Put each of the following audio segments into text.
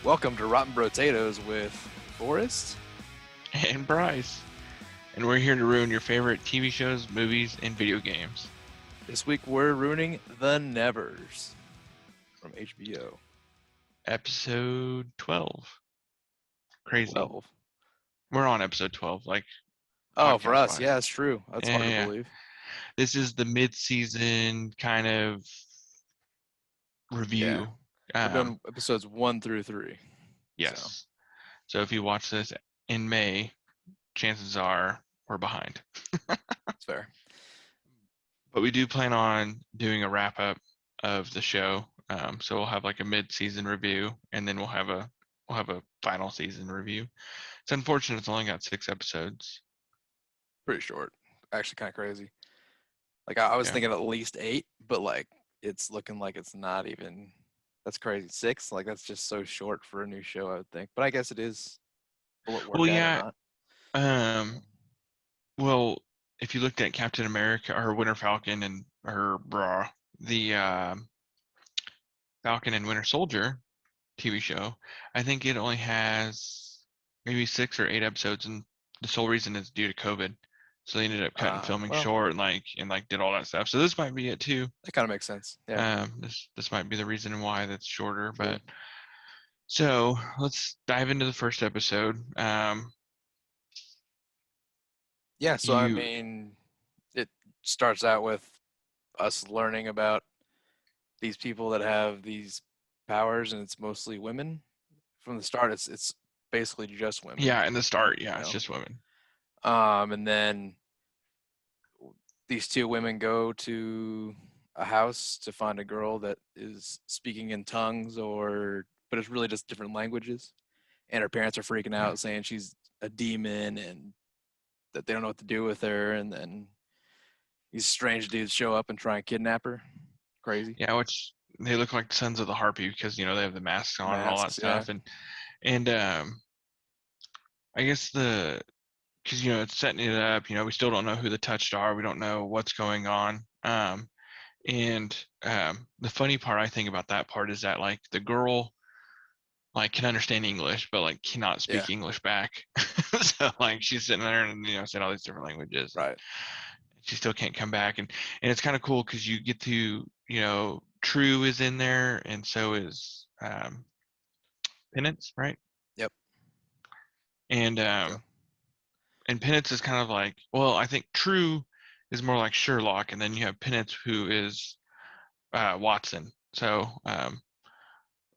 Welcome to Rotten Brotatoes with Forrest. And Bryce. And we're here to ruin your favorite TV shows, movies, and video games. This week we're ruining The Nevers from HBO. Episode 12. Crazy. 12. We're on episode 12, Oh, for us, podcast-wise. yeah, it's true. That's hard to Yeah. believe. This is the mid-season kind of review. We're doing episodes 1 through 3. Yes. So if you watch this in May, chances are we're behind. That's fair. But we do plan on doing a wrap-up of the show. So we'll have like a mid-season review, and then we'll have a final season review. It's unfortunate it's only got 6 episodes. Pretty short. Actually, kind of crazy. Like, I was Yeah. thinking at least 8, but, like, it's looking like it's not even... That's crazy. 6? Like, that's just so short for a new show, I would think. But I guess it is. Will it work Well, out yeah. or not? Well, if you looked at Captain America or Winter Falcon and the Falcon and Winter Soldier TV show, I think it only has maybe 6 or 8 episodes, and the sole reason is due to COVID. So they ended up cutting filming short and did all that stuff. So this might be it too. That kind of makes sense. Yeah. This might be the reason why that's shorter. But so let's dive into the first episode. Yeah, so I mean, it starts out with us learning about these people that have these powers, and it's mostly women. From the start, it's basically just women. Yeah, in the start, it's just women. And then these 2 women go to a house to find a girl that is speaking in tongues, but it's really just different languages. And her parents are freaking out, saying she's a demon and that they don't know what to do with her. And then these strange dudes show up and try and kidnap her. Crazy. Yeah, which they look like Sons of the Harpy because they have the masks on and all that stuff. And I guess because it's setting it up. We still don't know who the touched are. We don't know what's going on. And the funny part I think about that part is that like the girl can understand English but cannot speak English back. So she's sitting there and saying all these different languages. Right. She still can't come back, and it's kind of cool because you get to True is in there, and so is Penance, right? Yep. And Penance is kind of I think True is more like Sherlock, and then you have Penance who is Watson. So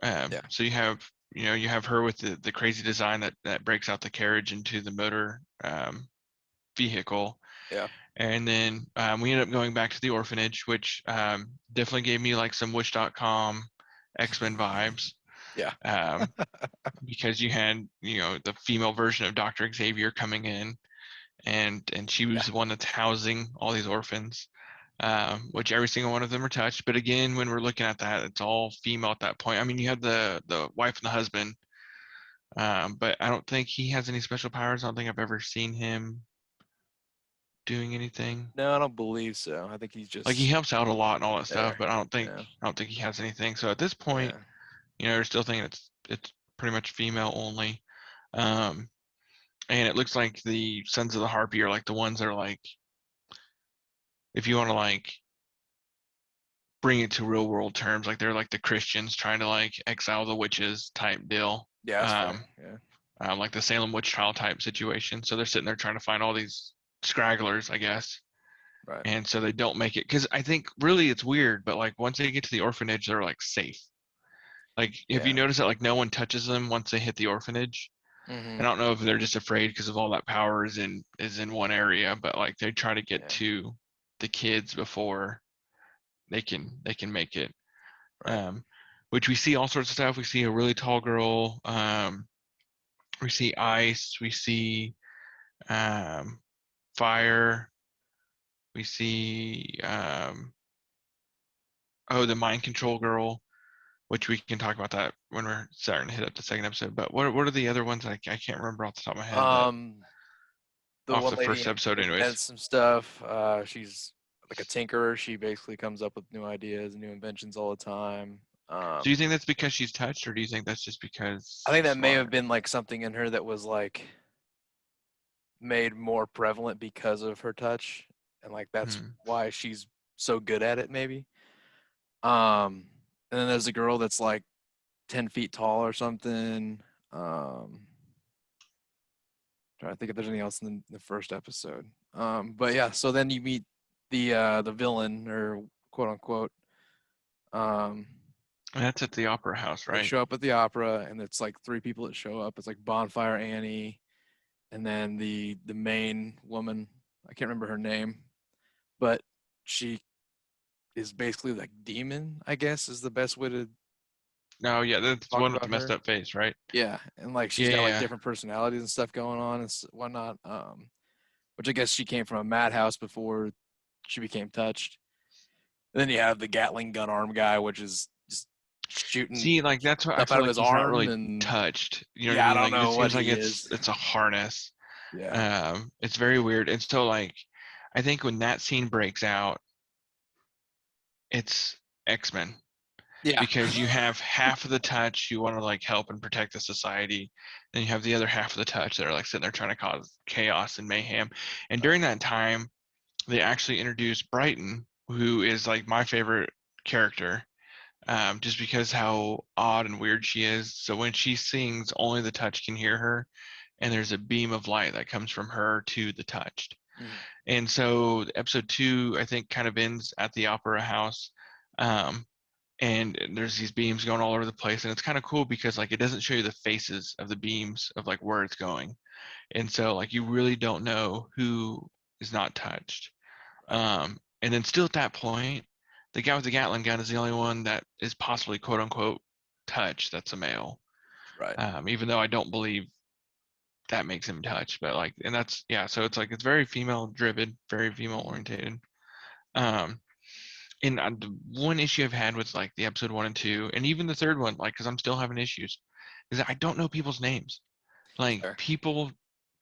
so you have her with the crazy design that breaks out the carriage into the motor vehicle. Yeah. And then we ended up going back to the orphanage, which definitely gave me some Wish.com X-Men vibes. Yeah. Because you had the female version of Dr. Xavier coming in, and she was the one that's housing all these orphans, which every single one of them are touched. But again, when we're looking at that, it's all female at that point. I mean, you have the wife and the husband, but I don't think he has any special powers. I don't think I've ever seen him doing anything. No, I don't believe so. I think he's just he helps out a lot and all that stuff, but I don't think he has anything. So at this point, we're still thinking it's pretty much female only. And it looks like the Sons of the Harpy are the ones that are if you want to bring it to real world terms, they're the Christians trying to exile the witches type deal. Yeah, that's fair. Like the Salem witch trial type situation. So they're sitting there trying to find all these scragglers, I guess. Right. And so they don't make it, because I think really it's weird, but once they get to the orphanage, they're safe. If you notice that no one touches them once they hit the orphanage. Mm-hmm. I don't know if they're just afraid because of all that power is in one area, but they try to get to the kids before they can make it. Right. Which we see all sorts of stuff. We see a really tall girl. We see ice. We see fire. We see the mind control girl, which we can talk about that when we're starting to hit up the second episode. But what are the other ones? I can't remember off the top of my head. The off one the lady first episode, anyways. invents some stuff. She's like a tinkerer. She basically comes up with new ideas, new inventions all the time. Do you Um, think that's because she's touched, or do you think that's just I because think she's that may smart? have been like something in her that was like made more prevalent because of her touch, and like that's Hmm. why she's so good at it, maybe. Um, and then there's a girl that's like 10 feet tall or something. Trying to think if there's anything else in the first episode. But yeah, so then you meet the villain or quote unquote. Um, And that's at the opera house, they right? show up at the opera, and it's like three people that show up. It's like Bonfire Annie, and then the main woman. I can't remember her name, but she is basically like demon. I guess is the best way to No, yeah, that's the talk one with the about messed her. up face, right? Yeah, and like she's Yeah, got yeah, like yeah. different personalities and stuff going on and whatnot. Which I guess she came from a madhouse before she became touched. And then you have the Gatling gun arm guy, which is just shooting See, like that's what I stuff feel out of like his he's not arm, really and touched. You know what I yeah, I mean? don't Like it know what seems like he is. it's a harness. Yeah, It's very weird. And so like I think when that scene breaks out, it's X-Men yeah, because you have half of the touch you want to like help and protect the society, then you have the other half of the touch that are like sitting there trying to cause chaos and mayhem. And right, during that time, they actually introduced Brighton, who is like my favorite character, just because how odd and weird she is. So when she sings, only the touch can hear her, and there's a beam of light that comes from her to the touched. Mhm. And so episode 2, I think, kind of ends at the opera house. Um, and there's these beams going all over the place, and it's kind of cool because like it doesn't show you the faces of the beams of like where it's going, and so like you really don't know who is not touched. Right, And then still at that point, the guy with the Gatling gun is the only one that is possibly quote unquote touch that's a male. right, Even though I don't believe that makes him touch, but like, and that's yeah. So it's like it's very female driven, very female Mhm. orientated. Um, and the one issue I've had with like the episode 1 and 2, and even the third one, like, because I'm still having issues, is that I don't know people's names. Like Fair. people,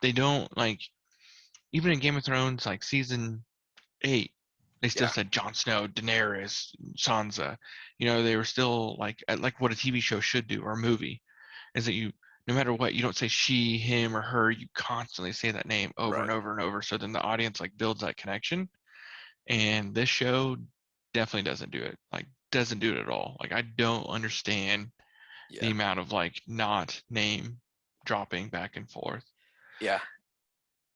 they don't like even in Game of Thrones, like season 8, they still Yeah, said Jon Snow, Daenerys, Sansa. You know, they were still like what a TV show should do or a movie is that you, no matter what, you don't say she, him, or her. You constantly say that name over and right, over and over. So then the audience like builds that connection. And this show definitely doesn't do it. Like doesn't do it at all. Like I don't understand the yeah, amount of like not name dropping back and forth. yeah.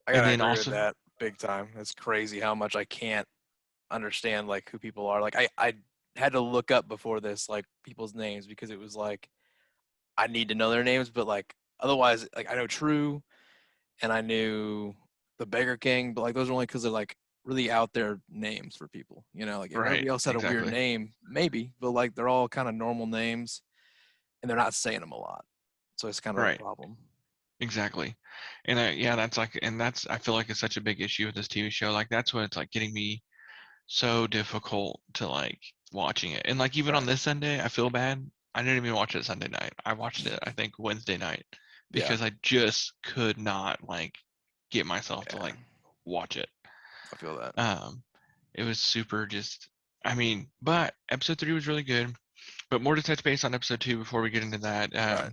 I And gotta then agree with also, that big time. It's crazy how much I can't understand like who people are. Like I had to look up before this like people's names because it was like I need to know their names, but like otherwise, like I know True and I knew the Beggar King, but like those are only because they're like really out there names for people. You know, like if right, everybody else had a weird exactly. name, maybe, but like they're all kind of normal names and they're not saying them a lot, so it's kind of a Right. problem. Exactly. And yeah, that's like, and that's, I feel like it's such a big issue with this TV show. Like, that's what it's like getting me so difficult to like watching it. And like, even on Right? this Sunday, I feel bad. I didn't even watch it Sunday night. I watched it, I think, Wednesday night Yeah, because I just could not like get myself to yeah, like watch it. I feel that. Um, it was super just, I mean, but episode 3 was really good. But more to touch base on episode 2 before we get into that. Right.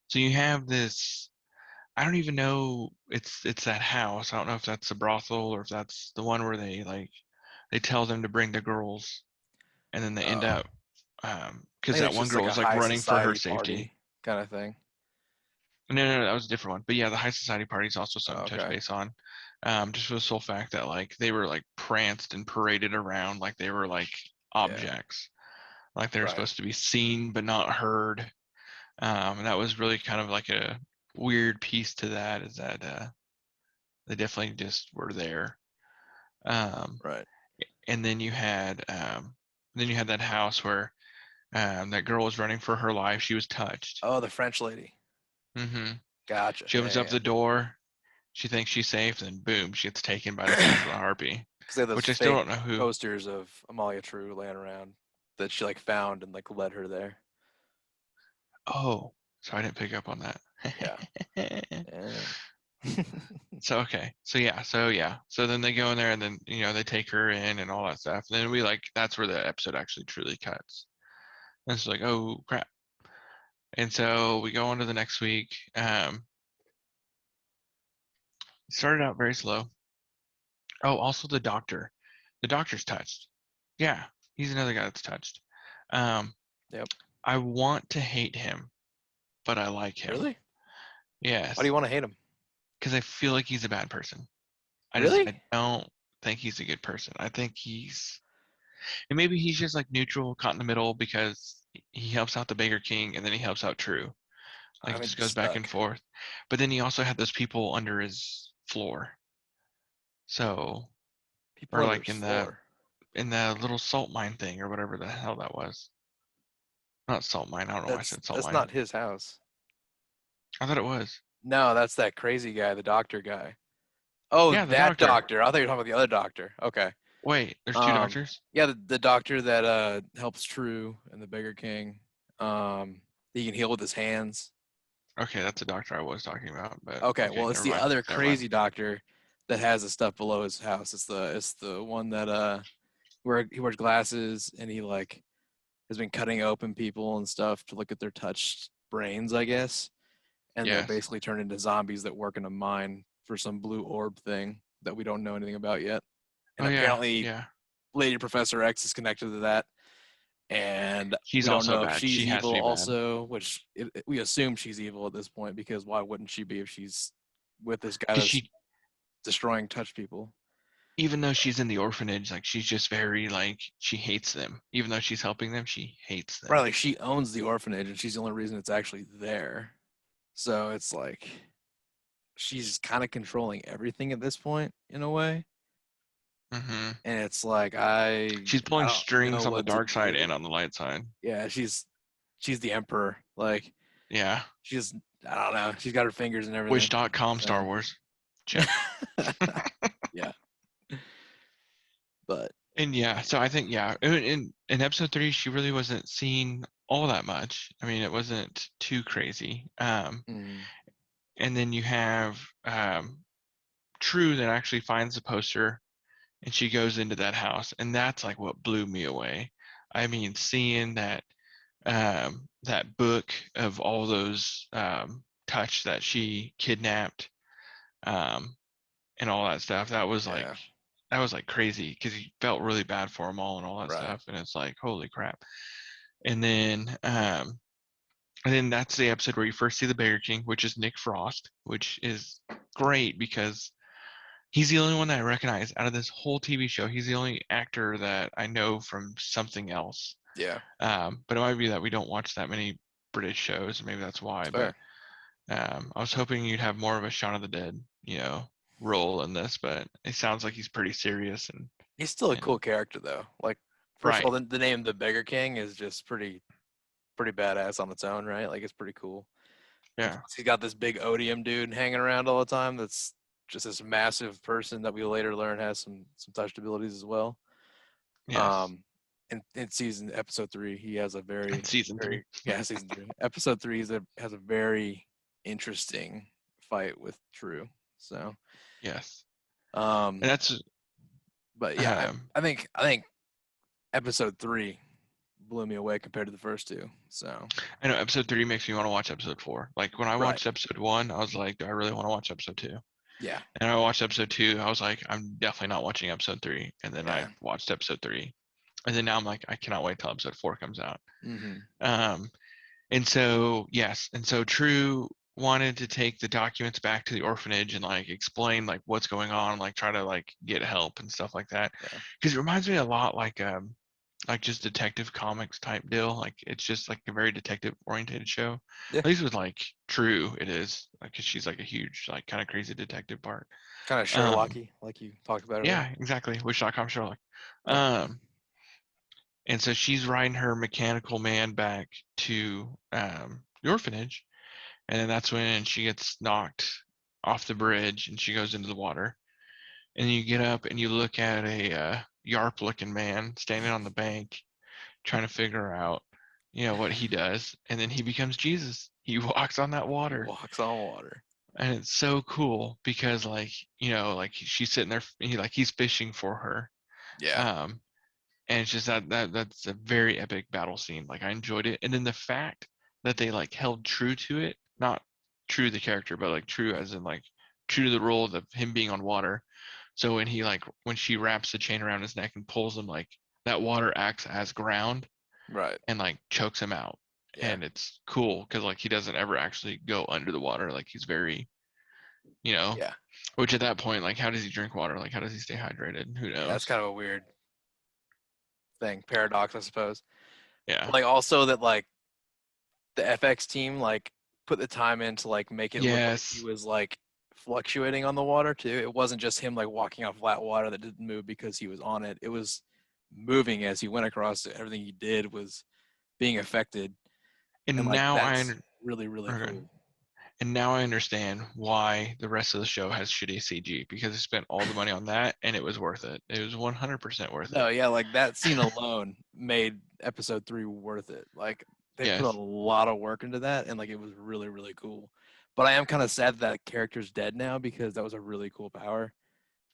So you have this, I don't even know. It's that house. I don't know if that's the brothel or if that's the one where they like they tell them to bring the girls, and then they end I up because think that it's one just like girl a is like high running for her society safety. party kind of thing. No, no, no, that was a different one. But yeah, the high society party is also something Oh, to touch okay. base on. Just for the sole fact that like they were like pranced and paraded around like they were like Yeah. objects, like they were Right. supposed to be seen but not heard. And that was really kind of like a weird piece to that is that they definitely just were there. Um, Right. and then you had that house where that girl was running for her life. She was touched. Oh, the French lady. Hmm. Gotcha. She opens Yeah, up yeah. the door. She thinks she's safe, then boom, she gets taken by the touch of the harpy. Because they have those Which I still fake don't know who. posters of Amalia True laying around that she like found and like led her there. Oh, so I didn't pick up on Yeah. that. Yeah. So okay, so then they go in there and then they take her in and all that stuff. And then we like that's where the episode actually truly cuts. And it's like, oh crap. And so we go on to the next week. It started out very slow. Oh, also the doctor. The doctor's touched. Yeah, he's another guy that's touched. Um, Yep. I want to hate him, but I like him. Really? Why do Yes, you want to hate him? because I feel like he's a bad person. I Really? don't think he's a good person. I think and maybe he's just like neutral, caught in the middle because he helps out the Baker King and then he helps out True. Like I it mean, just goes back and stuck. forth. But then he also had those people under his floor. So, People or under like his floor. in the little salt mine thing or whatever the hell that was. Not salt mine. I don't know why I said salt That's mine. not his house. I thought it was. No, that's that crazy guy, the doctor guy. Oh, Yeah, the that doctor. doctor. I thought you were talking about the other doctor. Okay. Wait, there's two Um, doctors? yeah, the doctor that helps True and the Beggar King. He can heal with his hands. Okay, that's the doctor I was talking about, but Okay, okay, well, it's never the mind. other Never mind. crazy doctor that has the stuff below his house. It's the one that where he wears glasses and he like has been cutting open people and stuff to look at their touched brains, I guess. And they're Yes. basically turned into zombies that work in a mine for some blue orb thing that we don't know anything about yet. And Oh yeah, apparently, yeah. Lady Professor X is connected to that. And She's we don't also know if bad. She she's has to evil be bad. also, which we assume she's evil at this point because why wouldn't she be if she's with this guy Because that's she, destroying touch people? even though she's in the orphanage, like she's just very like she hates them. Even though she's helping them, she hates Right, them. like she owns the orphanage and she's the only reason it's actually there. So it's like she's kind of controlling everything at this point in a way. Hmm. And it's like I She's I pulling don't know strings on the what to dark side and do. on the light side. Yeah, she's the emperor. Like Yeah. she's I don't know. She's got her fingers and everything. Wish.com Star So Wars. Check. yeah, but And yeah, so I think yeah, in episode 3, she really wasn't seen all that much. I mean, it wasn't too crazy. mm, And then you have True that actually finds the poster and she goes into that house, and that's like what blew me away. I mean, seeing that book of all those touch that she kidnapped um, and all that stuff, yeah, that was like crazy because you felt really bad for them all and all that right. stuff, and it's like holy crap. And then and then that's the episode where you first see the Beggar King, which is Nick Frost, which is great because he's the only one that I recognize out of this whole TV show. He's the only actor that I know from something else. Yeah, But it might be that we don't watch that many British shows, and maybe that's it's why. But fair. I was hoping you'd have more of a Shaun of the Dead, role in this. But it sounds like he's pretty serious He's still a and cool character though. Like first of right, all, the name the Beggar King is just pretty badass on its own, right? Like it's pretty cool. And yeah, plus he's got this big odium dude hanging around all the time. That's just this massive person that we later learn has some touched abilities as well. yes. Um, in season episode 3, he has a In very season 3, very yeah season 3 episode 3 has a very interesting fight with True. So yes, um, and that's but yeah, um, I think episode 3 blew me away compared to the first two. So I know episode 3 makes me want to watch episode 4. Like when I right, watched episode 1, I was like, do I really want to watch episode 2? yeah, And I watched episode 2. I was like, I'm definitely not watching episode 3. And then I yeah, watched episode 3. And then now I'm like, I cannot wait till episode 4 comes out. mm-hmm. Um, and so, yes. And so True wanted to take the documents back to the orphanage and like explain like what's going on, like try to like get help and stuff like that. Yeah, Because it reminds me a lot like just detective comics type deal. Like it's just like a very detective oriented show. yeah, At least with like True, it is like 'cause she's like a huge like kind of crazy detective part. kind of Um, Sherlocky, like you talked about earlier. yeah, exactly. Wish.com Sherlock. Yep. Um, and so she's riding her mechanical man back to the orphanage, and then that's when she gets knocked off the bridge and she goes into the water. And you get up and you look at a yarp looking man standing on the bank trying to figure out, what he does, and then he becomes Jesus. He walks on that He water, walks on water. and it's so cool because, like, like she's sitting there, he's fishing for her, Yeah, um, and it's just that's a very epic battle scene. Like I enjoyed it, and then the fact that they like held true to it, not true to the character, but like true as in like true to the role of him being on water. So when she wraps the chain around his neck and pulls him, like that water acts as ground Right. and like chokes him out. Yeah. And it's cool because like he doesn't ever actually go under the water. Like he's very, you know, Yeah. which at that point, like how does he drink water? Like how does he stay hydrated? Who Yeah. That's knows? kind of a weird thing, paradox, I suppose. Yeah. Like also that like the FX team like put the time in to like make it look like he Yes. was like fluctuating on the water too. It wasn't just him like walking on flat water that didn't move because he was on it. It was moving as he went across it. Everything he did was being affected, and And like now that's really really okay. cool. And now I understand why the rest of the show has shitty CG because they spent all the money on that and it was worth it. It was 100% worth No, it. yeah, like that scene alone made episode 3 worth it. Like they put a Yes. lot of work into that, and like it was really really cool. But I am kind of sad that character's dead now because that was a really cool power,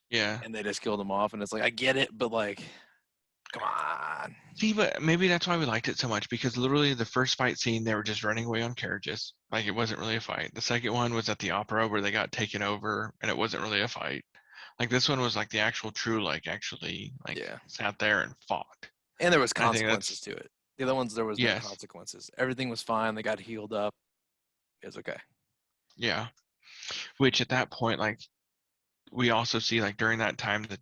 Yeah. and they just killed him off. And it's like I get it, but like, come on. See, but maybe that's why we liked it so much because literally the first fight scene, they were just running away on carriages. Like it wasn't really a fight. The second one was at the opera where they got taken over and it wasn't really a fight. Like this one was like the actual true, like actually like Yeah, sat there and fought. and there was And I think consequences that's, to it. The other ones there was no yes. consequences. Everything was fine. They got healed up. It was okay. Yeah. Which at that point, like we also see like during that time that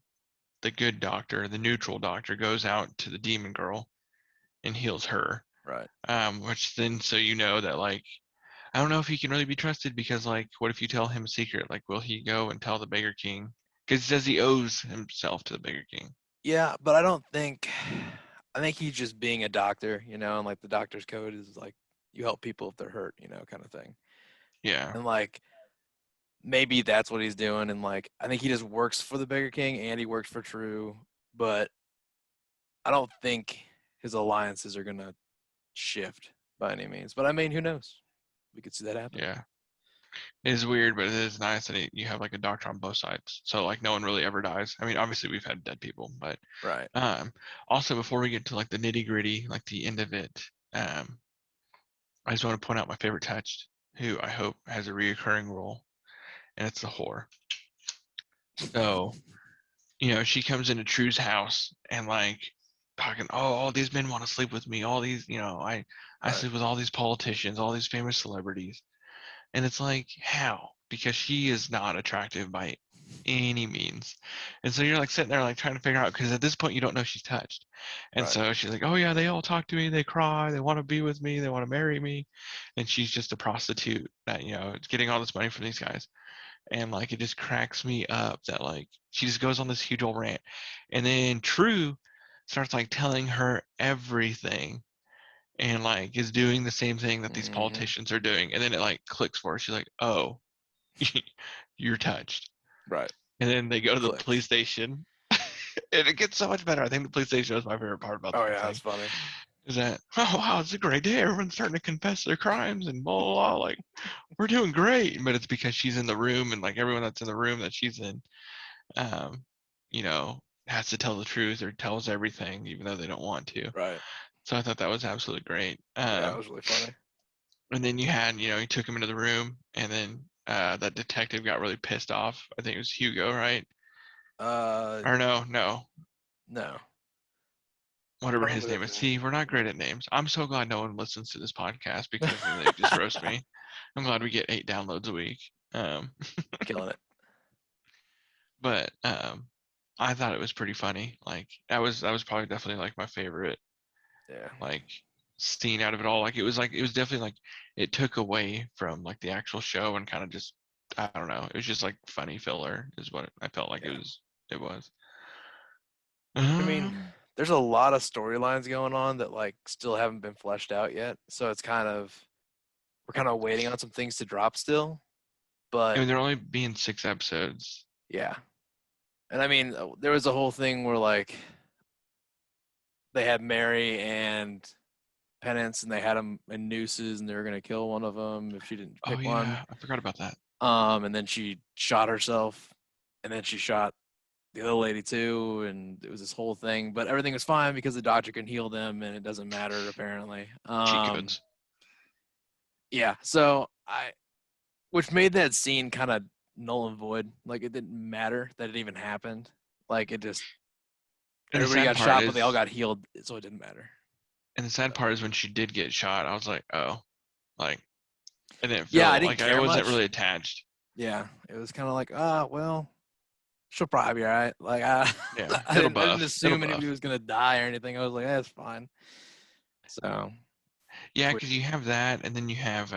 the good doctor, the neutral doctor, goes out to the demon girl and heals her. Right. Which then so you know that like I don't know if he can really be trusted because like what if you tell him a secret? Like will he go and tell the Beggar King? Because he says he owes himself to the Beggar King. Yeah, but I don't think. I think he's just being a doctor, and like the doctor's code is like you help people if they're hurt, kind of thing. Yeah, And like maybe that's what he's doing. And like I think he just works for the Beggar King and he works for True, but I don't think his alliances are gonna shift by any means. But I mean, who knows? We could see that happen. yeah. It is weird, but it is nice that you have like a doctor on both sides. So like no one really ever dies. I mean, obviously we've had dead people, but Right. um also before we get to like the nitty gritty, like the end of it, um I just want to point out my favorite touch, who I hope has a reoccurring role, and it's the whore. So, she comes into True's house and like talking, oh, all these men want to sleep with me. All these, I Right. sleep with all these politicians, all these famous celebrities. And it's like, how? Because she is not attractive by any means. And so you're like sitting there like trying to figure out because at this point you don't know she's touched. And Right. so she's like, oh yeah, they all talk to me, they cry, they want to be with me, they want to marry me. And she's just a prostitute that, is getting all this money from these guys. And like it just cracks me up that like she just goes on this huge old rant. And then True starts like telling her everything and like is doing the same thing that these Mm-hmm. politicians are doing. And then it like clicks for her. She's like, oh, you're touched. Right. And then they go to the police Clicks. station. And it gets so much better. I think the police station was my favorite part about the Oh whole yeah, that's thing. funny. Is that, oh wow, it's a great day. Everyone's starting to confess their crimes and blah blah blah. Like we're doing great. But it's because she's in the room and like everyone that's in the room that she's in, um, has to tell the truth or tells everything even though they don't want to. Right. So I thought that was absolutely great. Yeah, that was really funny. And then you had, he took him into the room, and then that detective got really pissed off. I think it was Hugo, right? Uh, Or no, no. I whatever don't his remember name his is. name. See, we're not great at names. I'm so glad no one listens to this podcast because then they just roast me. I'm glad we get 8 downloads a week. Um, Killing it. but I thought it was pretty funny. Like that was probably definitely like my favorite Yeah. like scene out of it all. Like it was definitely like it took away from like the actual show and kind of just I don't know. It was just like funny filler is what I felt like Yeah. it was. I mean, Um there's a lot of storylines going on that like still haven't been fleshed out yet. So it's kind of we're kind of waiting on some things to drop still. I But mean, there only being 6 episodes. yeah. And I mean, there was a whole thing where like they had Mary and Penance and they had them in nooses and they were going to kill one of them if she didn't Oh pick one. yeah, I forgot about that. And then she shot herself and then she shot the other lady too, and it was this whole thing. But everything was fine because the doctor can heal them, and it doesn't matter apparently. Cheat codes. Yeah. So which made that scene kind of null and void. Like it didn't matter that it even happened. Like it just And the everybody sad got part shot, but they all is, got healed, so it didn't matter. and the sad So, part is when she did get shot, I was like, oh, like I didn't yeah, I feel didn't like I care wasn't much. really attached. Yeah, it was kind of like, well, she'll probably be all right. Like I, Yeah, I it'll didn't buff. It'll assume anybody buff. was gonna die or anything. I was like, that's fine. So Yeah, it's weird. because you have that, and then you have,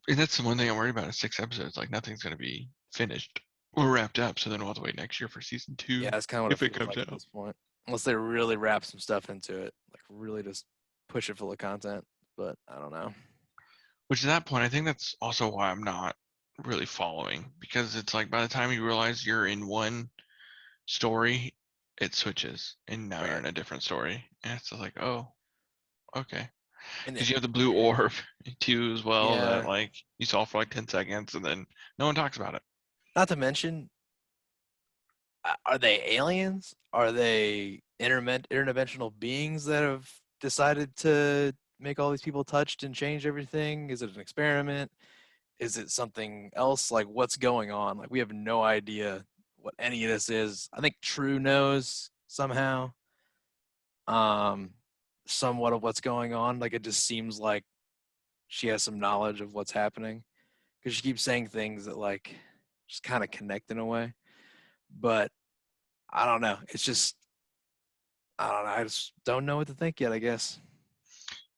and that's the one thing I'm worried about is 6 episodes. Like nothing's gonna be finished or wrapped up. So then we'll have to wait next year for season Yeah, 2 that's kind of what it if it feels comes like at out. this point. Unless they really wrap some stuff into it, like really just push it full of content. But I don't know. Which at that point, I think that's also why I'm not really following because it's like by the time you realize you're in one story, it switches and now you're Right. in a different story, and it's just like, oh, okay. And Because it, you have the blue orb too as well that yeah, like you saw for like 10 seconds and then no one talks about it. not to mention, are they aliens? Are they interdimensional beings that have decided to make all these people touched and change everything? Is it an experiment? Is it something else? Like, what's going on? Like, we have no idea what any of this is. I think True knows somehow, um, somewhat of what's going on. Like, it just seems like she has some knowledge of what's happening because she keeps saying things that like just kind of connect in a way. But I don't know. It's just I don't know. I just don't know what to think yet, I guess.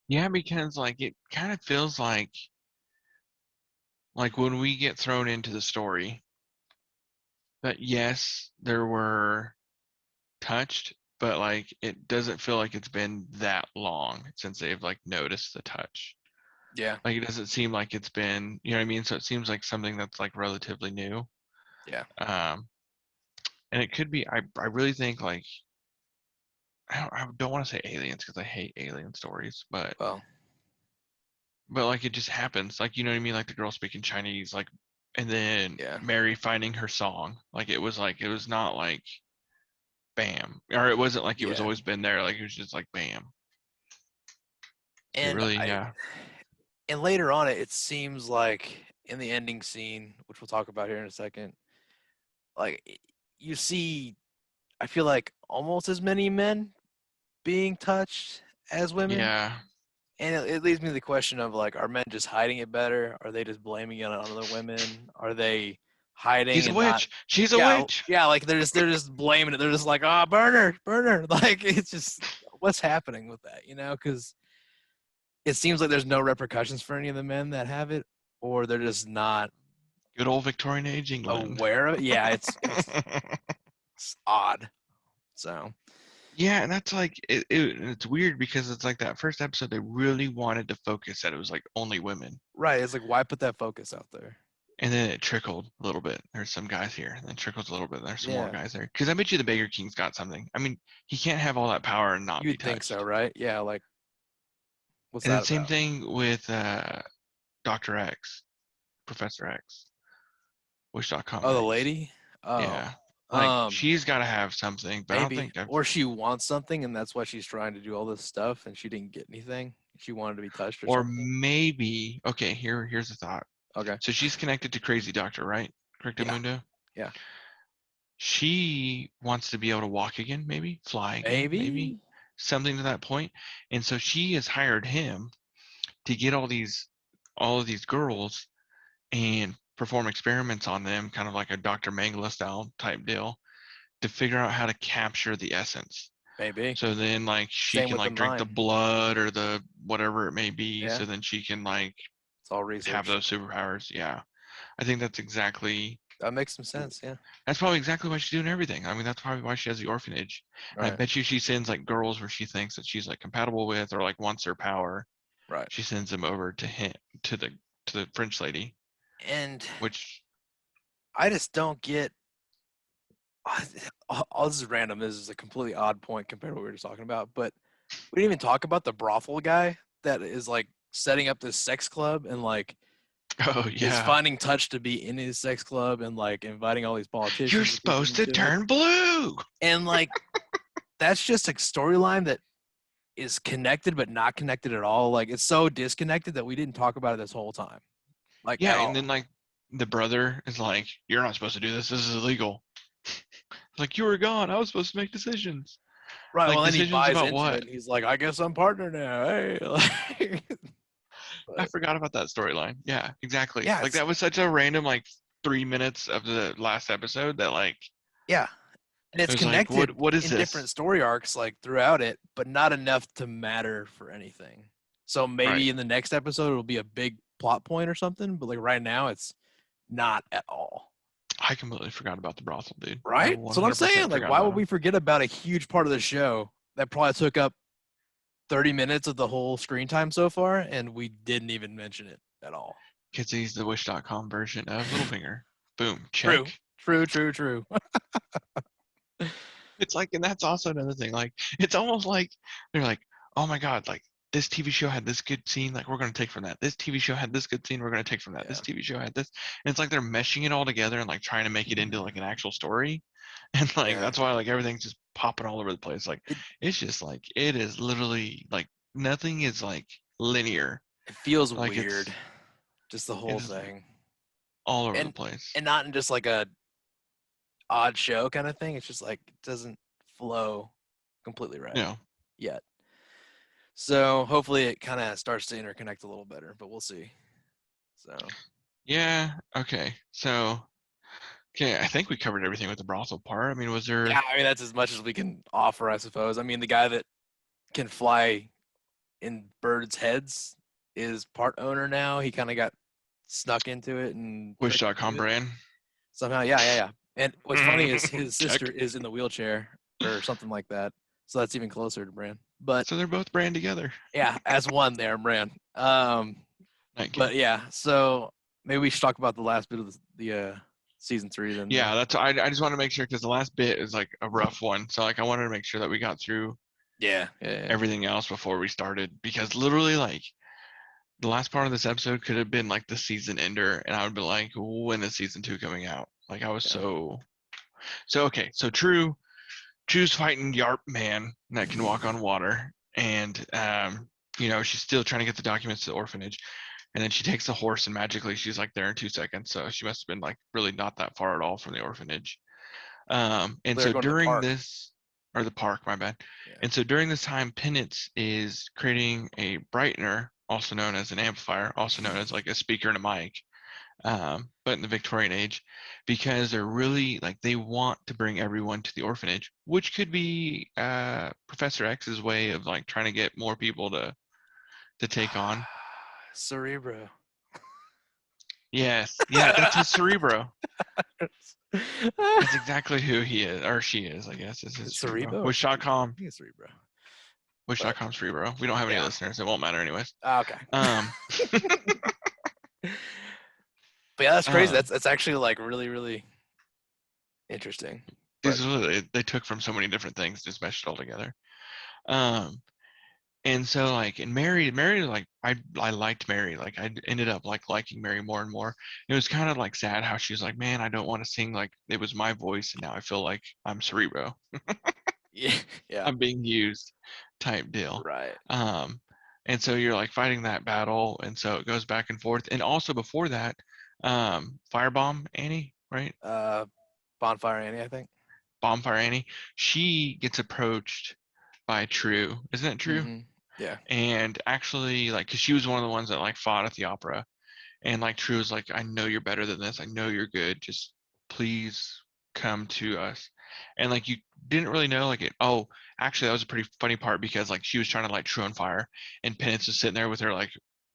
Yeah, because like it kind of feels like when we get thrown into the story that yes, there were touched, but like it doesn't feel like it's been that long since they've like noticed the touch. Yeah. Like it doesn't seem like it's been, you know what I mean? So it seems like something that's like relatively new. Yeah. Um, and it could be, I really think like, I don't want to say aliens because I hate alien stories, Well, but like it just happens. Like, you know what I mean? Like the girl speaking Chinese, like, and then yeah. Mary finding her song. Like, it was not like bam, or it wasn't like it was Yeah. always been there. Like it was just like bam. It And really, I yeah. and later on it seems like in the ending scene, which we'll talk about here in a second, like you see I feel like almost as many men being touched as women. Yeah. And it leads me to the question of like, are men just hiding it better? Are they just blaming it on other women? Are they hiding He's a and not? witch. She's a Yeah, witch. yeah. Like they're just blaming it. They're just like, ah, oh, burn her, burn her. Like it's just what's happening with that, you know? Because it seems like there's no repercussions for any of the men that have it, or they're just not Good old Victorian age England. aware of it. Yeah, it's odd. So Yeah, and that's like it's weird because it's like that first episode they really wanted to focus that it was like only women. right, it's like why put that focus out there? And then it trickled a little bit. There's some guys here, and then trickles a little bit. There's some more Yeah, guys there. Because I bet you the Baker King's got something. I mean, he can't have all that power and not you be would think so, touched. right? Yeah, like what's And then that same about? thing with Dr. X, Professor X, Wish.com Oh, the X. lady. Oh, Yeah. Like um, she's got to have something, but I don't maybe, think I've. or she wants something, and that's why she's trying to do all this stuff, and she didn't get anything. She wanted to be touched or Or something. maybe, okay, here's the thought. Okay. So she's connected to Crazy Doctor, right? Correcto Yeah. Mundo? Yeah. She wants to be able to walk again, maybe fly again, maybe Maybe. something to that point. And so she has hired him to get all of these girls and perform experiments on them, kind of like a Dr. Mangala style type deal, to figure out how to capture the essence. Maybe. So then like she Same can with the like drink the mind. blood or the whatever it may be, Yeah. so then she can like It's all have research. those superpowers. Yeah. I think that's exactly That makes some sense. Yeah. that's probably exactly why she's doing everything. I mean, that's probably why she has the orphanage. And I Right. bet you she sends like girls where she thinks that she's like compatible with or like wants her power. Right. She sends them over to him to the French lady, And which I just don't get. All this is random. This is a completely odd point compared to what we were just talking about. But we didn't even talk about the brothel guy that is like setting up this sex club and like Oh is yeah. finding Touch to be in his sex club and like inviting all these You're politicians and people supposed to into it. turn blue. And like that's just a storyline that is connected but not connected at all. Like it's so disconnected that we didn't talk about it this whole time. Like Yeah, at and all. then like the brother is like, "You're not supposed to do this. This is illegal." Like, you were gone. I was supposed to make decisions. Right. Like, Well, then he decisions buys about into it what? and he's like, I guess I'm partner now. Hey. Like, I but forgot about that storyline. Yeah, exactly. yeah, Like it's that was such a random like 3 minutes of the last episode that like yeah. And it it's was like, connected what is in different this? story arcs like throughout it, but not enough to matter for anything. So maybe Right. in the next episode it'll be a big plot point or something, but like right now it's not at all. I completely forgot about the brothel, dude. I Right? That's what I'm saying. 100% Like, forgot why about would we him. forget about a huge part of the show that probably took up 30 minutes of the whole screen time so far, and we didn't even mention it at all? Kids, he's the Wish.com version of Littlefinger. Boom, True. check. True, true, true. It's like, and that's also another thing. Like, it's almost like they're like, oh my God, like this TV show had this good scene, like we're gonna take from that. This TV show had this good scene, we're gonna take from that. This Yeah. TV show had this, and it's like they're meshing it all together and like trying to make it into like an actual story, and like Yeah. that's why like everything's just popping all over the place. Like, It it's just like it is literally like nothing is like linear. it feels Like weird. Just the it whole is thing. all over the And place. and not in just like a odd show kind of thing. It's just like it doesn't flow completely right You know. yet. So hopefully it kind of starts to interconnect a little better, but we'll see. So Yeah. Okay. So. Okay, I think we covered everything with the brothel part. I mean, was yeah, there? I mean that's as much as we can offer, I suppose. I mean the guy that can fly in birds' heads is part owner now. He kind of got snuck into it and tricked Wish.com into it brand. somehow. Yeah, yeah, yeah. And what's funny is his sister Check. is in the wheelchair or something like that. So that's even closer to Bran. But So they're both brand together. yeah, as one there, Bran. Night But King. yeah, so maybe we should talk about the last bit of the season 3 then. Yeah, that's. I just want to make sure because the last bit is like a rough one. So like I wanted to make sure that we got through Yeah, yeah, yeah. everything else before we started because literally like the last part of this episode could have been like the season ender, and I would be like, when is season 2 coming out? Like I was Yeah. so okay. So True's fighting Yarp man that can walk on water, and she's still trying to get the documents to the orphanage. And then she takes the horse and magically she's like there in 2 seconds. So she must have been like really not that far at all from the orphanage. And They're so going to the during park. this, or the park, my bad. Yeah. And so during this time, Penance is creating a brightener, also known as an amplifier, also known as like a speaker and a mic, but in the Victorian age, because they're really like they want to bring everyone to the orphanage, which could be Professor X's way of like trying to get more people to take on. Cerebro. Yes, yeah, that's his Cerebro. That's exactly who he is, or she is, I guess. Is Is it his Cerebro. Cerebro or Cerebro? I Wish.com. think it's Cerebro. But Wish.com Cerebro. We don't have any yeah. listeners. It won't matter anyways. Okay. Um, But yeah, that's crazy. um, That's actually like really, really interesting. But these literally they took from so many different things, just meshed it all together. Um, and so like, and Mary, like I liked Mary. Like I ended up like liking Mary more and more. It was kind of like sad how she was like, man, I don't want to sing like it was my voice, and now I feel like I'm Cerebro. yeah, yeah, I'm being used, type deal. right. Um, and so you're like fighting that battle, and so it goes back and forth. And also before that, Firebomb Annie, right? Uh, Bonfire Annie, I think. Bonfire Annie, she gets approached by True, isn't it True? Mm-hmm. Yeah. And actually, like, cause she was one of the ones that like fought at the opera, and like True was like, I know you're better than this. I know you're good. Just please come to us. And like you didn't really know like it. Oh, actually, that was a pretty funny part because like she was trying to light True on fire, and Penance was sitting there with her like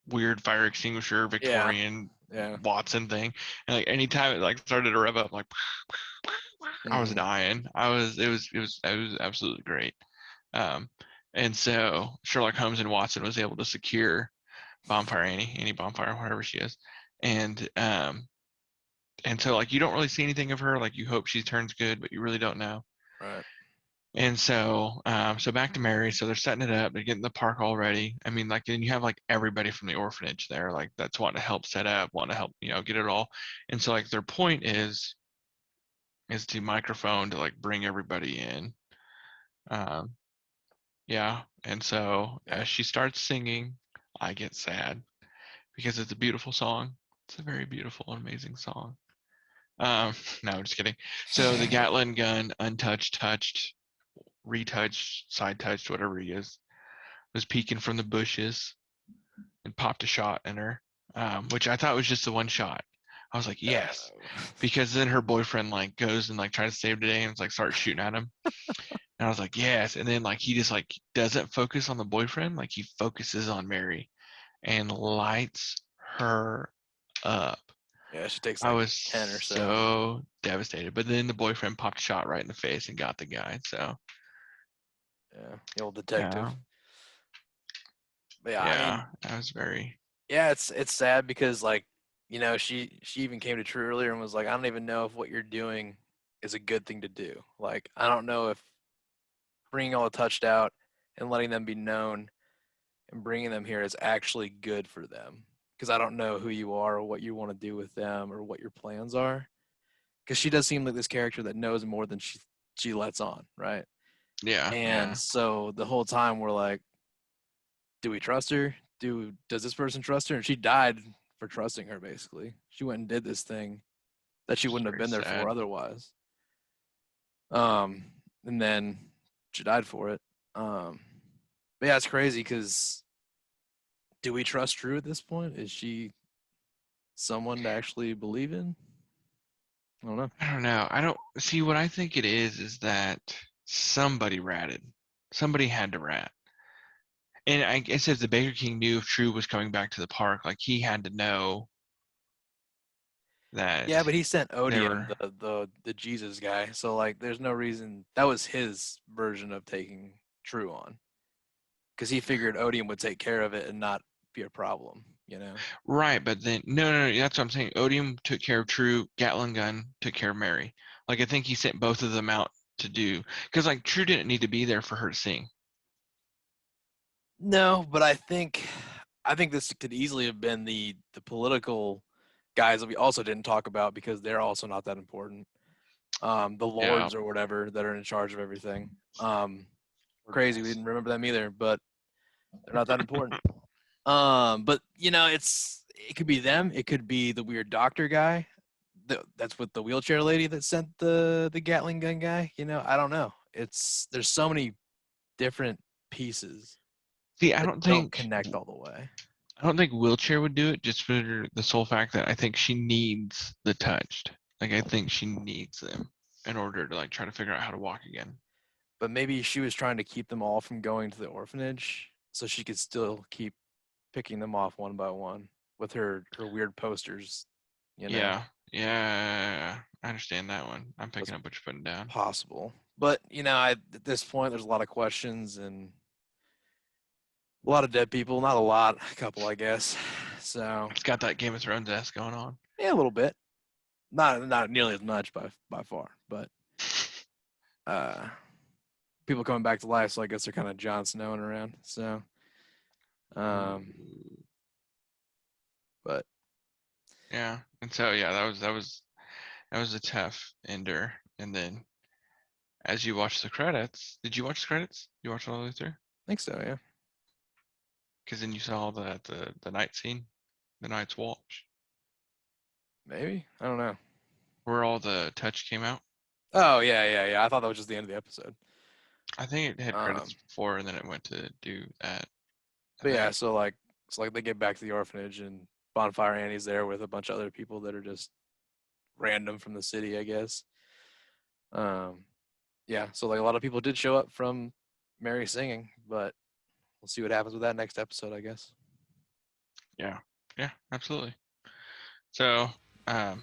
weird fire extinguisher Yeah. Victorian Yeah. Watson thing, and like anytime it like started to rev up, like I was Mm-hmm. dying. It was absolutely great. Um, and so Sherlock Holmes and Watson was able to secure Bonfire Annie Bonfire, whatever she is, and so like you don't really see anything of her. Like you hope she turns good, but you really don't know. Right. And so back to Mary. So they're setting it up. They're getting the park all ready. I mean, like, and you have like everybody from the orphanage there, like that's wanting to help set up, wanting to help, get it all. And so like their point is to microphone to like bring everybody in. Um, yeah. And so Yeah. as she starts singing, I get sad because it's a beautiful song. It's a very beautiful and amazing song. no, I'm just kidding. So the Gatlin gun, untouched, touched, retouched, side touched, whatever he is, was peeking from the bushes and popped a shot in her, which I thought was just the one shot. I was like, yes, because then her boyfriend like goes and like tries to save the day and like starts shooting at him. And I was like, yes. And then like he just like doesn't focus on the boyfriend, like he focuses on Mary and lights her up. Yeah, she takes I like was 10 or so. so devastated. But then the boyfriend popped a shot right in the face and got the guy. So yeah, the old detective. yeah, But yeah, I mean, yeah, I was very yeah, it's sad because like, she even came to True earlier and was like, I don't even know if what you're doing is a good thing to do. Like, I don't know if bringing all the touched out and letting them be known and bringing them here is actually good for them because I don't know who you are or what you want to do with them or what your plans are. Because she does seem like this character that knows more than she lets on, right? yeah, And yeah. so the whole time we're like, do we trust her? Does this person trust her? And she died for trusting her. Basically, she went and did this thing that she It's wouldn't have very been there for sad. otherwise. Um, and then she died for it. But yeah, it's crazy because do we trust Drew at this point? Is she someone to actually believe in? I don't know. I don't know. I don't see what I think it is that somebody ratted. Somebody had to rat. And I guess if the Baker King knew if True was coming back to the park, like he had to know Yeah, that but he sent they Odium, were the Jesus guy. So like, there's no reason that was his version of taking True on because he figured Odium would take care of it and not be a problem. You know. right, but then no, that's what I'm saying. Odium took care of True, Gatling Gun took care of Mary. Like I think he sent both of them out to do because like True didn't need to be there for her to sing. No, but I think this could easily have been the political guys that we also didn't talk about because they're also not that important. The Yeah. lords or whatever that are in charge of everything. Crazy, we didn't remember them either, but they're not that important. But it could be them. It could be the weird doctor guy. That's with the wheelchair lady that sent the Gatling gun guy. I don't know. There's so many different pieces See, that don't connect all the way. I don't think Wheelchair would do it just for the sole fact that I think she needs the touched. Like I think she needs them in order to like try to figure out how to walk again. But maybe she was trying to keep them all from going to the orphanage so she could still keep picking them off one by one with her weird posters. You know, Yeah, yeah, I understand that one. I'm that's picking up what you're putting down. possible. But at this point, there's a lot of questions and a lot of dead people. Not a lot, a couple, I guess. So It's got that Game of Thrones ass going on. yeah, a little bit. Not nearly as much by far, but uh, people coming back to life. So I guess they're kind of Jon Snowing around. So, um, but Yeah, and so yeah, that was a tough ender. And then as you watch the credits, did you watch the credits? You watched it all the way through? I think so. Yeah, Because then you saw the night scene, the night's watch, maybe. I don't know. where all the touch came out. Oh yeah. I thought that was just the end of the episode. I think it had credits Um, before, and then it went to do that. I but yeah, think. so like they get back to the orphanage and Bonfire Annie's there with a bunch of other people that are just random from the city, I guess. Um, yeah, so like a lot of people did show up from Mary singing, but we'll see what happens with that next episode, I guess. Yeah, yeah, absolutely. So, I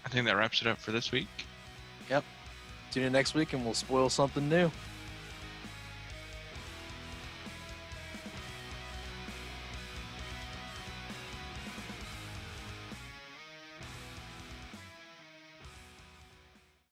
think that wraps it up for this week. Yep. Tune in next week and we'll spoil something new.